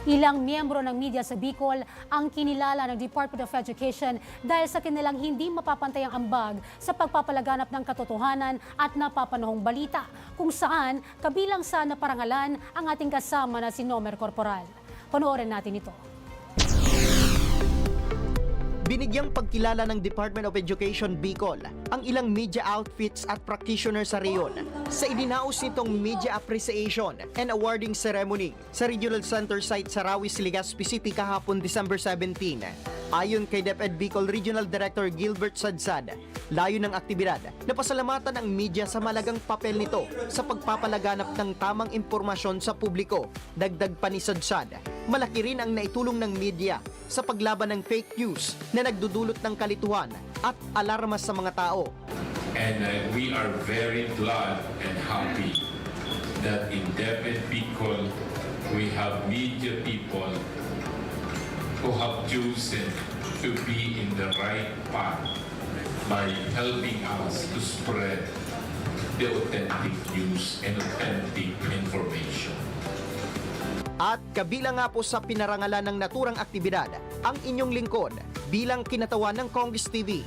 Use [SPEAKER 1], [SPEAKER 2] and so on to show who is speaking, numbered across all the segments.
[SPEAKER 1] Ilang miyembro ng media sa Bicol ang kinilala ng Department of Education dahil sa kanilang hindi mapapantayang ambag sa pagpapalaganap ng katotohanan at napapanahong balita, kung saan kabilang sa naparangalan ang ating kasama na si Nomer Corporal. Panoorin natin ito.
[SPEAKER 2] Binigyang pagkilala ng Department of Education Bicol ang ilang media outfits at practitioners sa reyon sa idinaos nitong Media Appreciation and Awarding Ceremony sa Regional Center site sa Rawis, Legazpi City kahapon December 17. Ayon kay DepEd Bicol Regional Director Gilbert Sadsad, layo ng aktibidad na pasalamatan ang media sa malagang papel nito sa pagpapalaganap ng tamang impormasyon sa publiko. Dagdag pa ni Sadsad, malaki rin ang naitulong ng media sa paglaban ng fake news na nagdudulot ng kalituhan at alarma sa mga tao.
[SPEAKER 3] And we are very glad and happy that in DepEd Bicol we have media people who have chosen to be in the right path by helping us to spread the authentic news and authentic information.
[SPEAKER 2] At kabilang nga po sa pinarangalan ng naturang aktibidad, ang inyong lingkod bilang kinatawan ng Congress TV.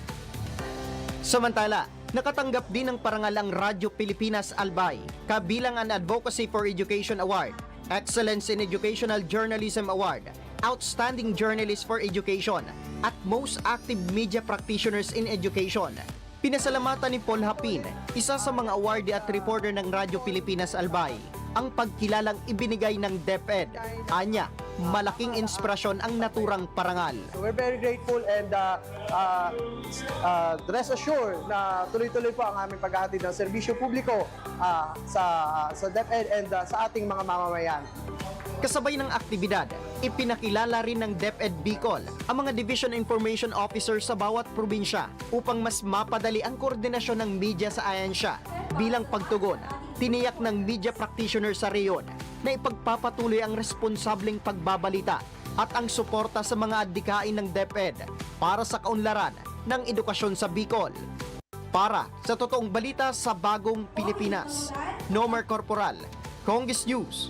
[SPEAKER 2] Samantala, nakatanggap din ng parangal ang Radyo Pilipinas Albay, kabilang ang Advocacy for Education Award, Excellence in Educational Journalism Award, Outstanding Journalist for Education, at Most Active Media Practitioners in Education. Pinasalamatan ni Paul Hapin, isa sa mga awardee at reporter ng Radyo Pilipinas Albay, ang pagkilalang ibinigay ng DepEd. Anya, malaking inspirasyon ang naturang parangal.
[SPEAKER 4] So we're very grateful and rest assured na tuloy-tuloy po ang aming paghahatid ng serbisyo publiko sa DepEd and sa ating mga mamamayan.
[SPEAKER 2] Kasabay ng aktibidad, ipinakilala rin ng DepEd Bicol ang mga Division Information Officer sa bawat probinsya upang mas mapadali ang koordinasyon ng media sa ahensya. Bilang pagtugon, tiniyak ng media practitioner sa reyon na ipagpapatuloy ang responsableng pagbabalita at ang suporta sa mga adhikain ng DepEd para sa kaunlaran ng edukasyon sa Bicol. Para sa totoong balita sa bagong Pilipinas, Nomer Corporal, Congress News.